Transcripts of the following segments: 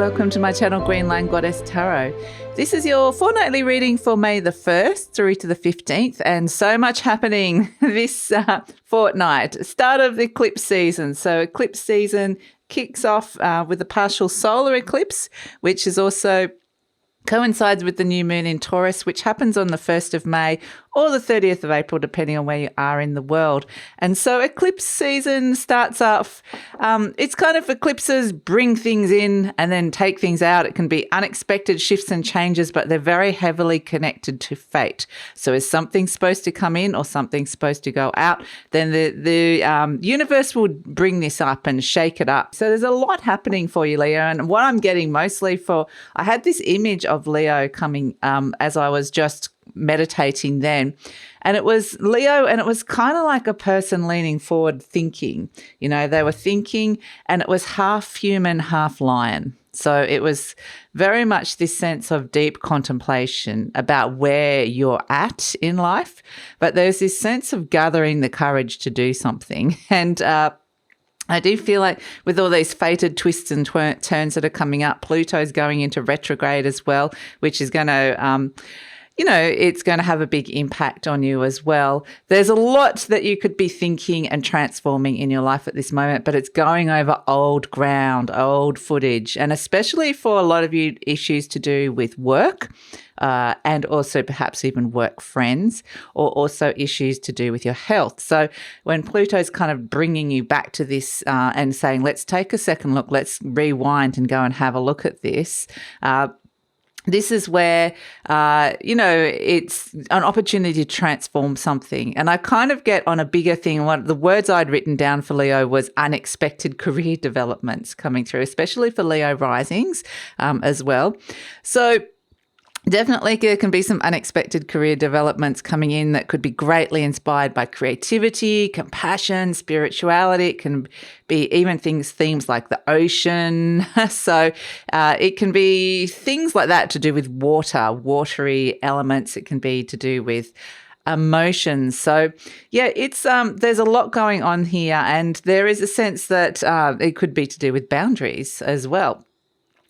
welcome to my channel GreenLion Goddess Tarot. This is your fortnightly reading for May the 1st through to the 15th, and so much happening this fortnight. Start of the eclipse season. So eclipse season kicks off with a partial solar eclipse, which is also coincides with the new moon in Taurus, which happens on the 1st of May or the 30th of April, depending on where you are in the world. And so eclipse season starts off, it's kind of eclipses bring things in and then take things out. It can be unexpected shifts and changes, but they're very heavily connected to fate. So is something supposed to come in or something supposed to go out, then the universe will bring this up and shake it up. So there's a lot happening for you, Leo. And what I'm getting mostly I had this image of Leo coming as I was just meditating then, and it was Leo, and it was kind of like a person leaning forward thinking. You know, they were thinking, and it was half human, half lion. So it was very much this sense of deep contemplation about where you're at in life, but there's this sense of gathering the courage to do something. And I do feel like with all these fated twists and turns that are coming up, Pluto's going into retrograde as well, which is going to it's going to have a big impact on you as well. There's a lot that you could be thinking and transforming in your life at this moment, but it's going over old ground, old footage, and especially for a lot of you, issues to do with work and also perhaps even work friends, or also issues to do with your health. So when Pluto's kind of bringing you back to this and saying, let's take a second look, let's rewind and go and have a look at this, this is where, it's an opportunity to transform something. And I kind of get on a bigger thing. One of the words I'd written down for Leo was unexpected career developments coming through, especially for Leo risings as well. So definitely there can be some unexpected career developments coming in that could be greatly inspired by creativity, compassion, spirituality. It can be even themes like the ocean. So it can be things like that to do with watery elements. It can be to do with emotions. So yeah, it's there's a lot going on here, and there is a sense that it could be to do with boundaries as well.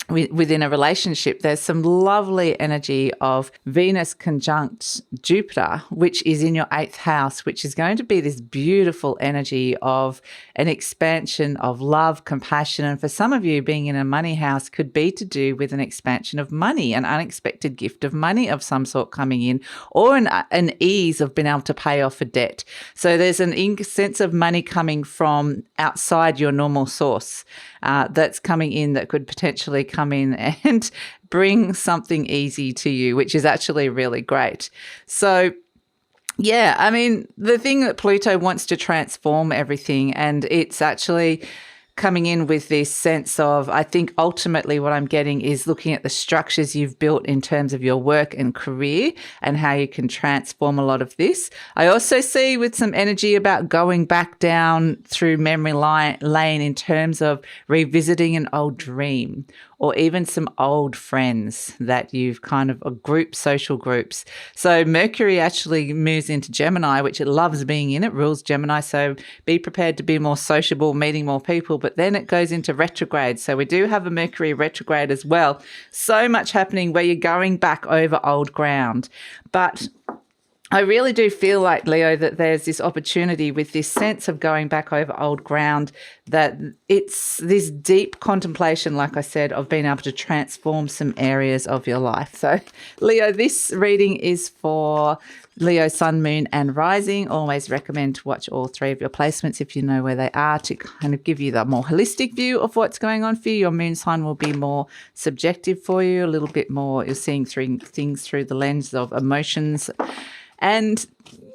Within a relationship, there's some lovely energy of Venus conjunct Jupiter, which is in your 8th house, which is going to be this beautiful energy of an expansion of love, compassion. And for some of you, being in a money house could be to do with an expansion of money, an unexpected gift of money of some sort coming in, or an ease of being able to pay off a debt. So there's an sense of money coming from outside your normal source that's coming in that could potentially come in and bring something easy to you, which is actually really great. So yeah, I mean, the thing that Pluto wants to transform everything, and it's actually coming in with this sense of, I think ultimately what I'm getting is looking at the structures you've built in terms of your work and career and how you can transform a lot of this. I also see with some energy about going back down through memory lane in terms of revisiting an old dream, or even some old friends that you've kind of social groups. So Mercury actually moves into Gemini, which it loves being in. It rules Gemini. So be prepared to be more sociable, meeting more people, but then it goes into retrograde. So we do have a Mercury retrograde as well. So much happening where you're going back over old ground. But I really do feel like, Leo, that there's this opportunity with this sense of going back over old ground, that it's this deep contemplation, like I said, of being able to transform some areas of your life. So, Leo, this reading is for Leo, Sun, Moon and Rising. Always recommend to watch all 3 of your placements if you know where they are, to kind of give you the more holistic view of what's going on for you. Your moon sign will be more subjective for you, a little bit more, you're seeing things through the lens of emotions. And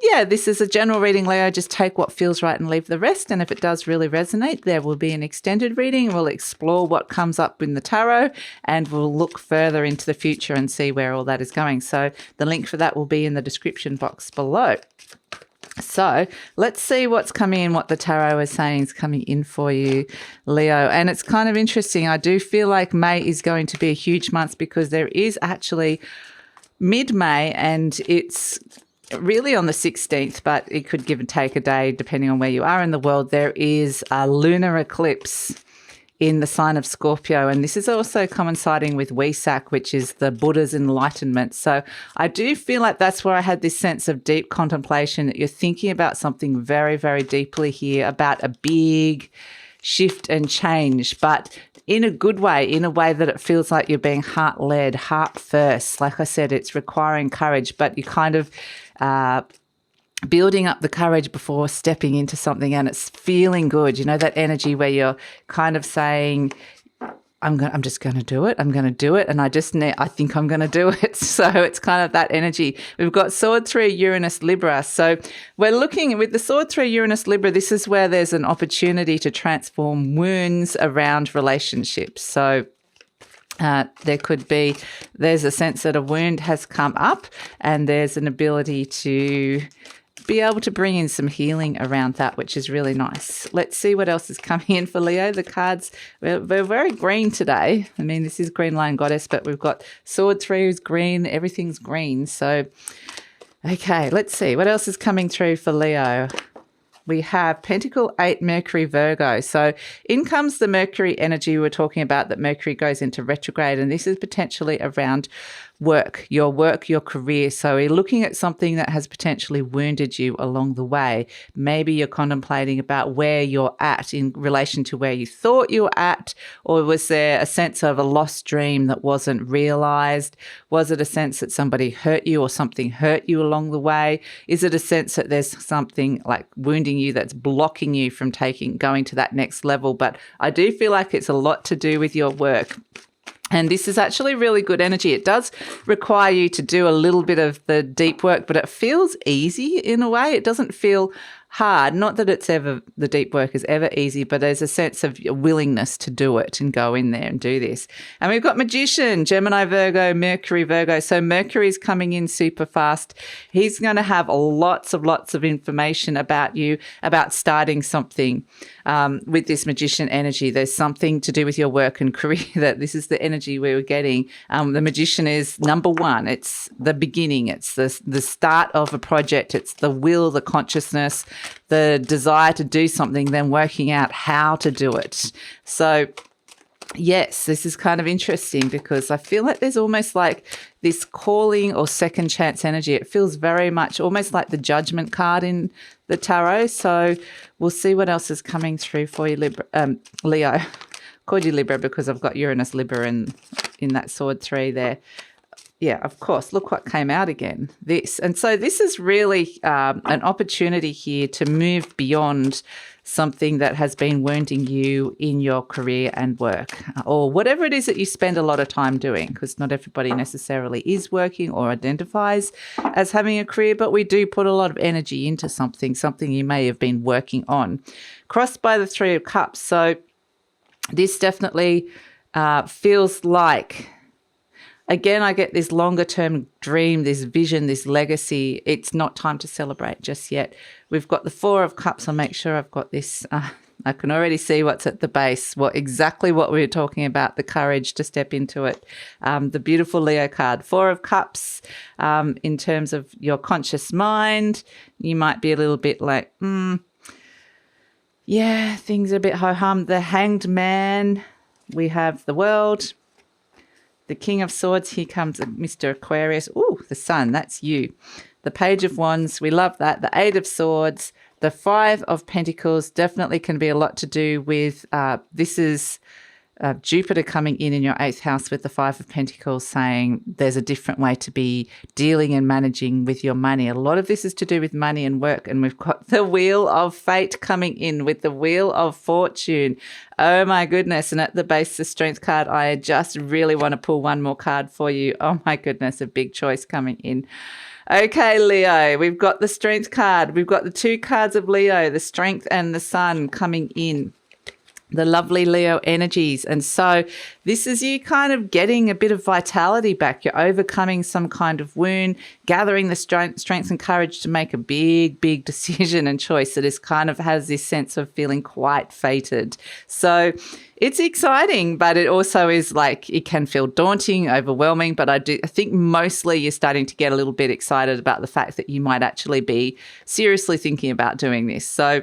yeah, this is a general reading, Leo. Just take what feels right and leave the rest. And if it does really resonate, there will be an extended reading. We'll explore what comes up in the tarot, and we'll look further into the future and see where all that is going. So the link for that will be in the description box below. So let's see what's coming in, what the tarot is saying is coming in for you, Leo. And it's kind of interesting. I do feel like May is going to be a huge month, because there is actually mid-May, and it's really on the 16th, but it could give and take a day depending on where you are in the world. There is a lunar eclipse in the sign of Scorpio. And this is also coinciding with Wesak, which is the Buddha's enlightenment. So I do feel like that's where I had this sense of deep contemplation, that you're thinking about something very, very deeply here, about a big shift and change, but in a good way, in a way that it feels like you're being heart-led, heart first. Like I said, it's requiring courage, but you kind of building up the courage before stepping into something, and it's feeling good. You know, that energy where you're kind of saying, I'm just going to do it. I'm going to do it. And I think I'm going to do it. So it's kind of that energy. We've got Sword 3, Uranus, Libra. So we're looking with the Sword 3, Uranus, Libra. This is where there's an opportunity to transform wounds around relationships. So there's a sense that a wound has come up, and there's an ability to be able to bring in some healing around that, which is really nice. Let's see what else is coming in for Leo. The cards, we're very green today. I mean, this is GreenLion Goddess, but we've got Sword 3 is green. Everything's green. So, okay, let's see. What else is coming through for Leo? We have Pentacle 8, Mercury, Virgo. So in comes the Mercury energy we were talking about, that Mercury goes into retrograde, and this is potentially around work, your career. So you're looking at something that has potentially wounded you along the way. Maybe you're contemplating about where you're at in relation to where you thought you were at, or was there a sense of a lost dream that wasn't realized? Was it a sense that somebody hurt you or something hurt you along the way? Is it a sense that there's something like wounding you that's blocking you from going to that next level? But I do feel like it's a lot to do with your work. And this is actually really good energy. It does require you to do a little bit of the deep work, but it feels easy in a way. It doesn't feel hard. Not that the deep work is ever easy, but there's a sense of willingness to do it and go in there and do this. And we've got Magician, Gemini, Virgo, Mercury, Virgo. So Mercury's coming in super fast. He's going to have lots of information about you, about starting something with this Magician energy. There's something to do with your work and career that this is the energy we were getting. The Magician is number one. It's the beginning. It's the start of a project. It's the will, the consciousness, the desire to do something, then working out how to do it. So yes, this is kind of interesting because I feel like there's almost like this calling or second chance energy. It feels very much almost like the Judgment card in the tarot. So we'll see what else is coming through for you, Leo. Called you Libra because I've got Uranus, Libra in that Sword 3 there. Yeah, of course. Look what came out again, this. And so this is really an opportunity here to move beyond something that has been wounding you in your career and work, or whatever it is that you spend a lot of time doing, because not everybody necessarily is working or identifies as having a career, but we do put a lot of energy into something you may have been working on. Crossed by the 3 of Cups. So this definitely feels like, again, I get this longer term dream, this vision, this legacy. It's not time to celebrate just yet. We've got the 4 of Cups. I'll make sure I've got this. I can already see what's at the base, exactly what we were talking about, the courage to step into it. The beautiful Leo card, 4 of Cups. In terms of your conscious mind, you might be a little bit like, yeah, things are a bit ho-hum. The Hanged Man. We have the World. The King of Swords, here comes Mr. Aquarius. Ooh, the Sun, that's you. The Page of Wands, we love that. The 8 of Swords. The 5 of Pentacles definitely can be a lot to do with, this is Jupiter coming in your 8th house with the 5 of Pentacles, saying there's a different way to be dealing and managing with your money. A lot of this is to do with money and work. And we've got the Wheel of Fate coming in with the Wheel of Fortune. Oh my goodness. And at the base, the Strength card, I just really want to pull one more card for you. Oh my goodness, a big choice coming in. Okay, Leo, we've got the Strength card. We've got the 2 cards of Leo, the Strength and the Sun coming in. The lovely Leo energies. And so this is you kind of getting a bit of vitality back. You're overcoming some kind of wound, gathering the strength and courage to make a big decision and choice that is kind of has this sense of feeling quite fated. So it's exciting, but it also is like it can feel daunting, overwhelming. But I think mostly you're starting to get a little bit excited about the fact that you might actually be seriously thinking about doing this. So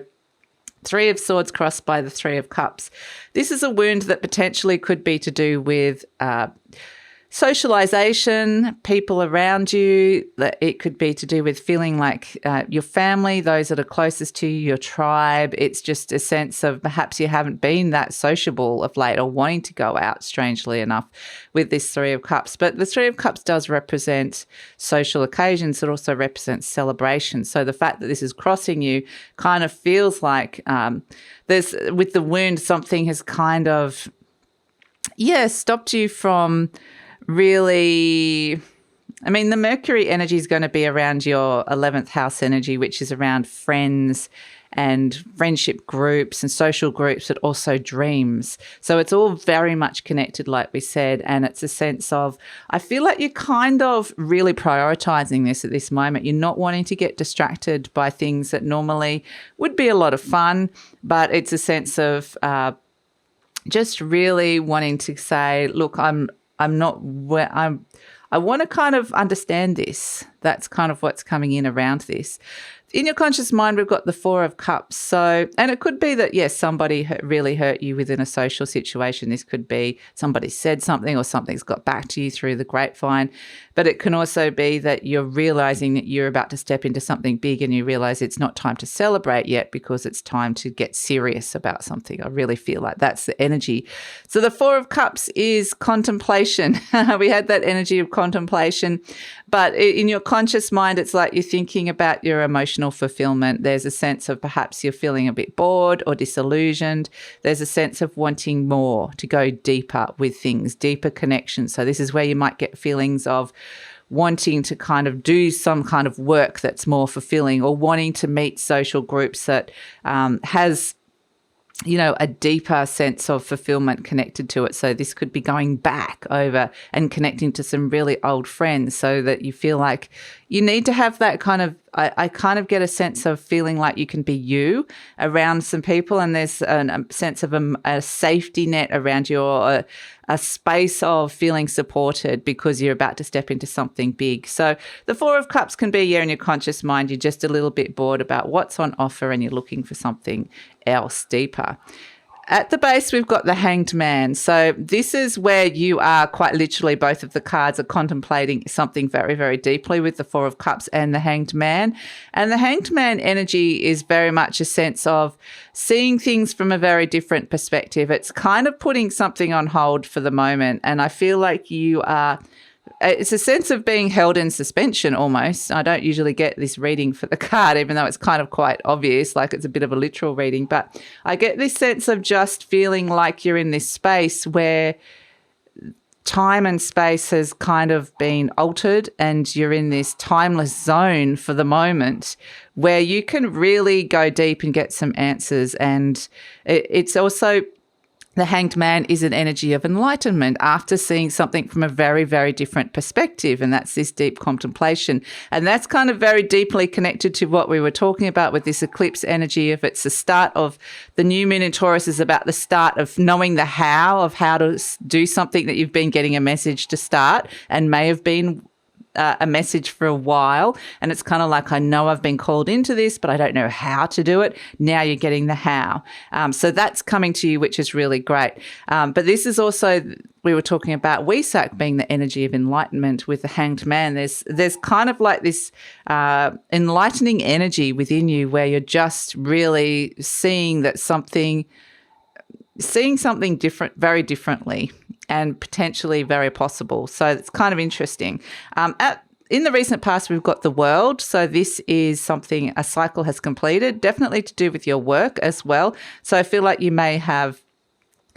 Three of Swords crossed by the Three of Cups. This is a wound that potentially could be to do with socialization, people around you. It could be to do with feeling like your family, those that are closest to you, your tribe. It's just a sense of perhaps you haven't been that sociable of late or wanting to go out, strangely enough, with this Three of Cups. But the Three of Cups does represent social occasions. It also represents celebration. So the fact that this is crossing you kind of feels like there's, with the wound, something has kind of, stopped you from really, I mean, the Mercury energy is going to be around your 11th house energy, which is around friends and friendship groups and social groups, but also dreams. So it's all very much connected, like we said, and it's a sense of, I feel like you're kind of really prioritizing this at this moment. You're not wanting to get distracted by things that normally would be a lot of fun, but it's a sense of just really wanting to say, look, I'm not where I want to kind of understand this. That's kind of what's coming in around this. In your conscious mind, we've got the Four of Cups. So, and it could be that, yes, somebody really hurt you within a social situation. This could be somebody said something or something's got back to you through the grapevine. But it can also be that you're realizing that you're about to step into something big and you realize it's not time to celebrate yet because it's time to get serious about something. I really feel like that's the energy. So the Four of Cups is contemplation. We had that energy of contemplation. But in your conscious mind, it's like you're thinking about your emotional fulfillment. There's a sense of perhaps you're feeling a bit bored or disillusioned. There's a sense of wanting more, to go deeper with things, deeper connections. So this is where you might get feelings of wanting to kind of do some kind of work that's more fulfilling, or wanting to meet social groups that has, you know, a deeper sense of fulfillment connected to it. So this could be going back over and connecting to some really old friends, so that you feel like you need to have that kind of, I kind of get a sense of feeling like you can be you around some people, and there's a sense of a safety net around you, or a space of feeling supported because you're about to step into something big. So the Four of Cups can be, in your conscious mind, you're just a little bit bored about what's on offer and you're looking for something else deeper. At the base, we've got the Hanged Man. So this is where you are quite literally, both of the cards are contemplating something very, very deeply with the Four of Cups and the Hanged Man. And the Hanged Man energy is very much a sense of seeing things from a very different perspective. It's kind of putting something on hold for the moment. And I feel like you are, it's a sense of being held in suspension almost. I don't usually get this reading for the card, even though it's kind of quite obvious, like it's a bit of a literal reading. But I get this sense of just feeling like you're in this space where time and space has kind of been altered, and you're in this timeless zone for the moment where you can really go deep and get some answers. And it's also, the Hanged Man is an energy of enlightenment after seeing something from a very, very different perspective, and that's this deep contemplation. And that's kind of very deeply connected to what we were talking about with this eclipse energy. If it's the start of the new moon in Taurus, is about the start of knowing the how of how to do something that you've been getting a message to start and may have been a message for a while, and it's kind of like, I know I've been called into this, but I don't know how to do it. Now you're getting the how. So that's coming to you, which is really great. But this is also, we were talking about Wesak being the energy of enlightenment with the Hanged Man. There's kind of like this enlightening energy within you where you're just really seeing something different, very differently, and potentially very possible. So it's kind of interesting. In the recent past, we've got the World. So this is something, a cycle has completed, definitely to do with your work as well. So I feel like you may have,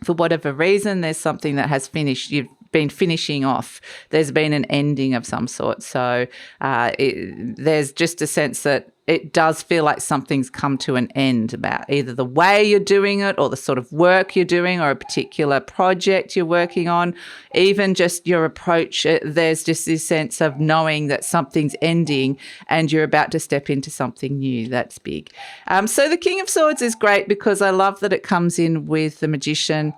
for whatever reason, there's something that has finished. You've been finishing off. There's been an ending of some sort. So there's just a sense that it does feel like something's come to an end about either the way you're doing it or the sort of work you're doing or a particular project you're working on, even just your approach. There's just this sense of knowing that something's ending and you're about to step into something new. That's big. So the King of Swords is great because I love that it comes in with the Magician,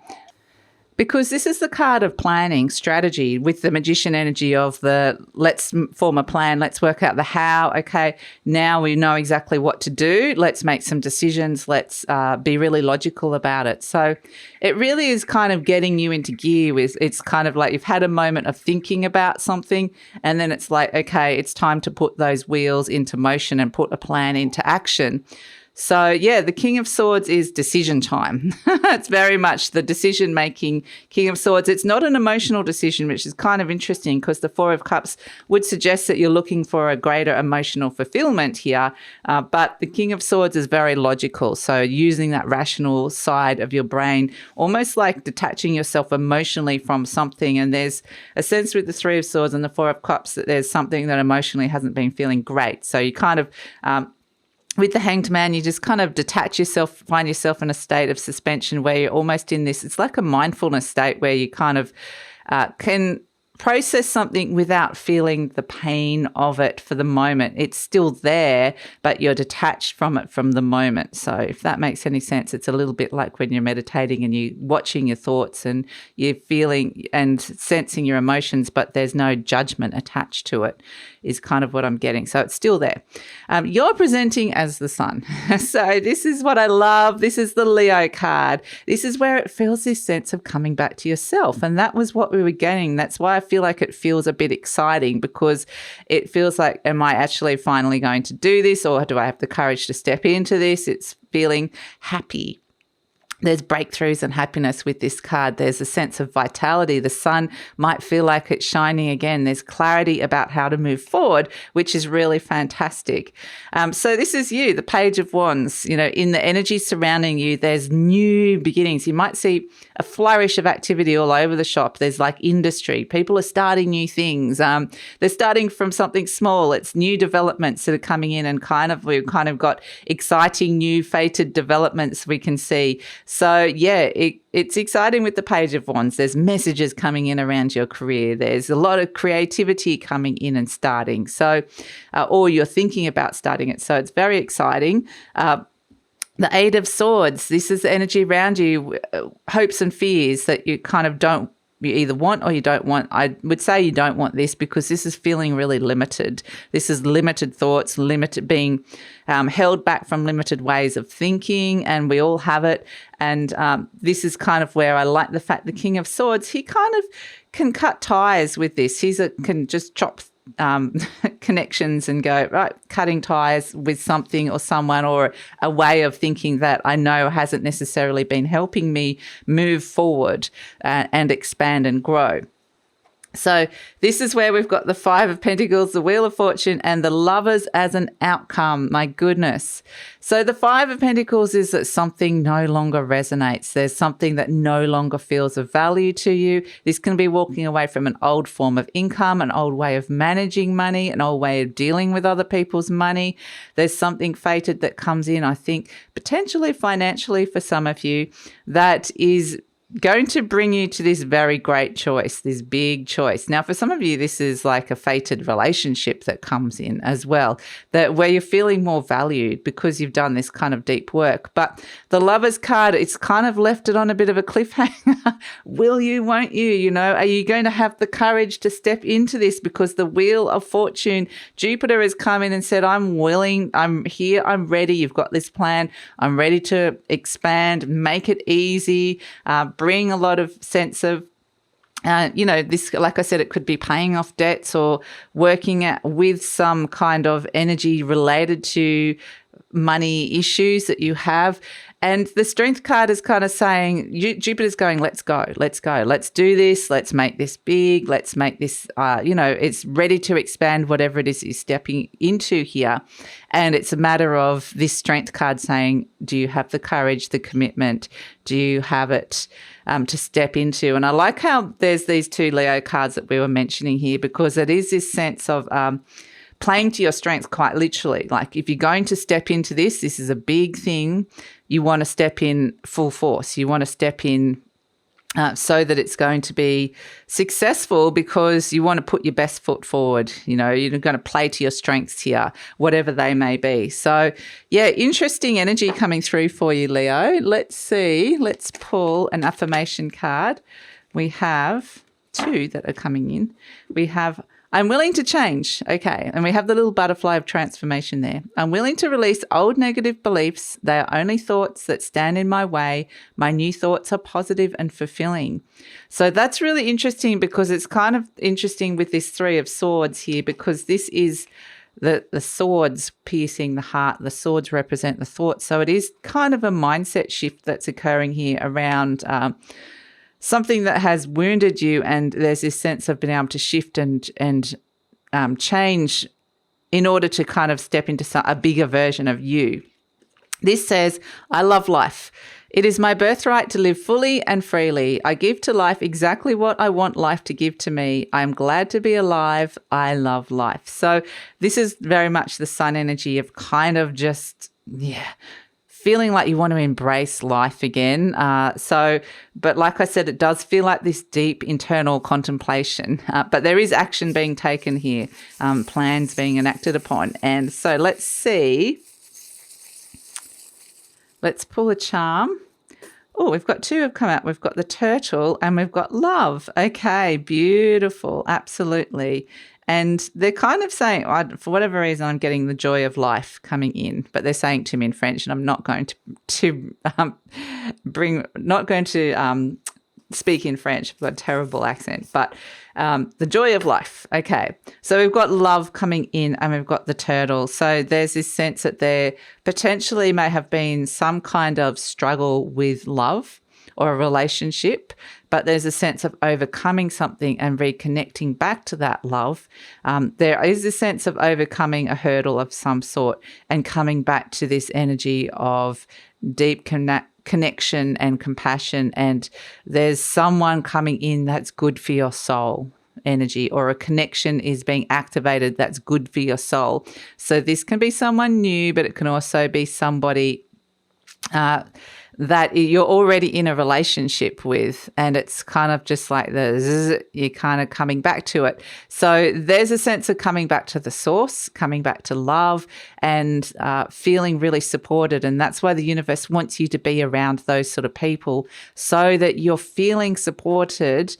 Because this is the card of planning, strategy, with the magician energy of the let's form a plan, let's work out the how. Okay, now we know exactly what to do. Let's make some decisions. Let's be really logical about it. So it really is kind of getting you into gear. It's kind of like you've had a moment of thinking about something, and then it's like, okay, it's time to put those wheels into motion and put a plan into action. So, yeah, the King of Swords is decision time. It's very much the decision-making King of Swords. It's not an emotional decision, which is kind of interesting because the Four of Cups would suggest that you're looking for a greater emotional fulfillment here. But the King of Swords is very logical. So using that rational side of your brain, almost like detaching yourself emotionally from something. And there's a sense with the Three of Swords and the Four of Cups that there's something that emotionally hasn't been feeling great. So you kind of... with the Hanged Man, you just kind of detach yourself, find yourself in a state of suspension where you're almost in this, it's like a mindfulness state where you kind of can process something without feeling the pain of it for the moment. It's still there, but you're detached from it from the moment. So if that makes any sense, it's a little bit like when you're meditating and you're watching your thoughts and you're feeling and sensing your emotions, but there's no judgment attached to it, is kind of what I'm getting. So it's still there. You're presenting as the Sun. So this is what I love. This is the Leo card. This is where it feels this sense of coming back to yourself. And that was what we were getting. That's why I feel like it feels a bit exciting, because it feels like, am I actually finally going to do this, or do I have the courage to step into this? It's feeling happy. There's breakthroughs and happiness with this card. There's a sense of vitality. The sun might feel like it's shining again. There's clarity about how to move forward, which is really fantastic. So this is you, the Page of Wands. You know, in the energy surrounding you, there's new beginnings. You might see a flourish of activity all over the shop. There's like industry. People are starting new things. They're starting from something small. It's new developments that are coming in, and we've kind of got exciting new fated developments we can see. So, yeah, it's exciting with the Page of Wands. There's messages coming in around your career. There's a lot of creativity coming in and starting. So, or you're thinking about starting it. So it's very exciting. The Eight of Swords, this is the energy around you, hopes and fears that you kind of you either want or you don't want. I would say you don't want this, because this is feeling really limited. This is limited thoughts, limited being held back from limited ways of thinking, and we all have it. And this is kind of where I like the fact the King of Swords, he kind of can cut ties with this. Can just chop connections and go, right, cutting ties with something or someone, or a way of thinking that I know hasn't necessarily been helping me move forward and expand and grow. So this is where we've got the Five of Pentacles, the Wheel of Fortune, and the Lovers as an outcome. My goodness. So the Five of Pentacles is that something no longer resonates. There's something that no longer feels of value to you. This can be walking away from an old form of income, an old way of managing money, an old way of dealing with other people's money. There's something fated that comes in, I think, potentially financially for some of you, that is going to bring you to this very great choice, this big choice. Now, for some of you, this is like a fated relationship that comes in as well, that where you're feeling more valued because you've done this kind of deep work. But the Lovers card, it's kind of left it on a bit of a cliffhanger. Will you, won't you? You know, are you going to have the courage to step into this? Because the Wheel of Fortune, Jupiter has come in and said, I'm willing, I'm here, I'm ready. You've got this plan. I'm ready to expand, make it easy, bring a lot of sense of, this, like I said, it could be paying off debts or working with some kind of energy related to money issues that you have. And the Strength card is kind of saying, Jupiter's going, let's go, let's do this, let's make this big, let's make this, it's ready to expand whatever it is you're stepping into here. And it's a matter of this Strength card saying, do you have the courage, the commitment? Do you have it to step into? And I like how there's these two Leo cards that we were mentioning here, because it is this sense of playing to your strengths quite literally. Like if you're going to step into this is a big thing. You want to step in full force. You want to step in so that it's going to be successful, because you want to put your best foot forward. You know, you're going to play to your strengths here, whatever they may be. So, yeah, interesting energy coming through for you, Leo. Let's see. Let's pull an affirmation card we have 2 that are coming in. We have I'm willing to change. Okay. And we have the little butterfly of transformation there. I'm willing to release old negative beliefs. They are only thoughts that stand in my way. My new thoughts are positive and fulfilling. So that's really interesting, because it's kind of interesting with this 3 of swords here, because this is the swords piercing the heart. The swords represent the thoughts. So it is kind of a mindset shift that's occurring here around something that has wounded you, and there's this sense of being able to shift and change in order to kind of step into a bigger version of you. This says, I love life. It is my birthright to live fully and freely. I give to life exactly what I want life to give to me. I am glad to be alive. I love life. So this is very much the sun energy of kind of just, feeling like you want to embrace life again. But like I said, it does feel like this deep internal contemplation, but there is action being taken here, plans being enacted upon. And so let's see. Let's pull a charm. Oh, we've got 2 have come out. We've got the turtle and we've got love. Okay, beautiful. Absolutely. And they're kind of saying, for whatever reason, I'm getting the joy of life coming in, but they're saying to me in French, and I'm not going to speak in French. I've got a terrible accent, but the joy of life. Okay. So we've got love coming in and we've got the turtle. So there's this sense that there potentially may have been some kind of struggle with love or a relationship, but there's a sense of overcoming something and reconnecting back to that love. There is a sense of overcoming a hurdle of some sort and coming back to this energy of deep connection and compassion. And there's someone coming in that's good for your soul energy, or a connection is being activated that's good for your soul. So this can be someone new, but it can also be somebody that you're already in a relationship with, and it's kind of just like you're kind of coming back to it. So there's a sense of coming back to the source, coming back to love, and feeling really supported. And that's why the universe wants you to be around those sort of people, so that you're feeling supported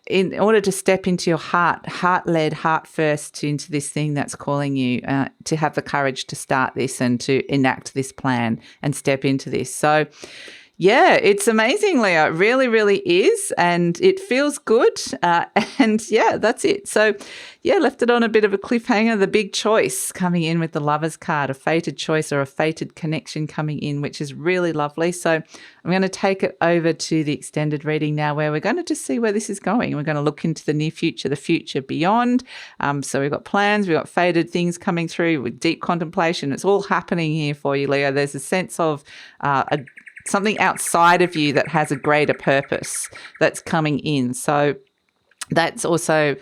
in order to step into your heart-led, heart-first, into this thing that's calling you, to have the courage to start this and to enact this plan and step into this. So, yeah, it's amazing, Leo. It really, really is. And it feels good. And, yeah, that's it. So, yeah, left it on a bit of a cliffhanger. The big choice coming in with the Lover's card, a fated choice or a fated connection coming in, which is really lovely. So I'm going to take it over to the extended reading now, where we're going to just see where this is going. We're going to look into the near future, the future beyond. So we've got plans, we've got fated things coming through with deep contemplation. It's all happening here for you, Leo. There's a sense of something outside of you that has a greater purpose that's coming in. So that's also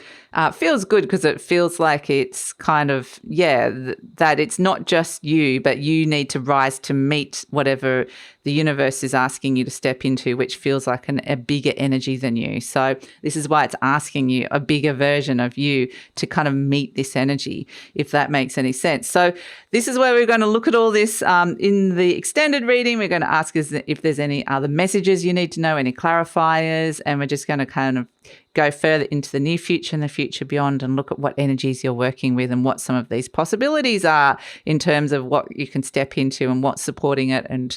feels good, because it feels like it's kind of, that it's not just you, but you need to rise to meet whatever the universe is asking you to step into, which feels like a bigger energy than you. So this is why it's asking you, a bigger version of you, to kind of meet this energy, if that makes any sense. So this is where we're going to look at all this in the extended reading. We're going to ask if there's any other messages you need to know, any clarifiers, and we're just going to kind of go further into the near future and the future beyond, and look at what energies you're working with and what some of these possibilities are in terms of what you can step into and what's supporting it. And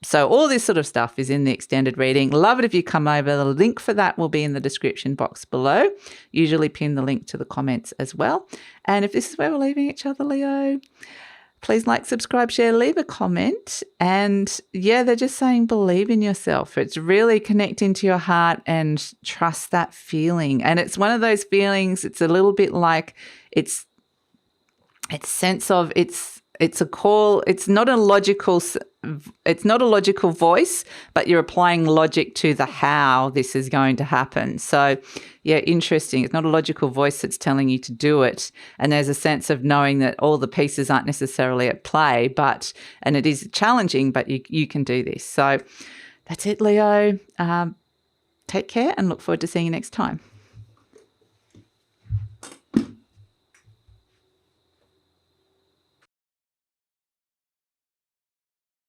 so all this sort of stuff is in the extended reading. Love it if you come over. The link for that will be in the description box below. Usually pin the link to the comments as well. And if this is where we're leaving each other, Leo, please like, subscribe, share, leave a comment. And they're just saying believe in yourself. It's really connecting to your heart and trust that feeling. And it's one of those feelings, it's a little bit like it's sense of it's a call. It's not a logical voice, but you're applying logic to the how this is going to happen. So, interesting. It's not a logical voice that's telling you to do it. And there's a sense of knowing that all the pieces aren't necessarily at play, and it is challenging, but you can do this. So that's it, Leo. Take care and look forward to seeing you next time.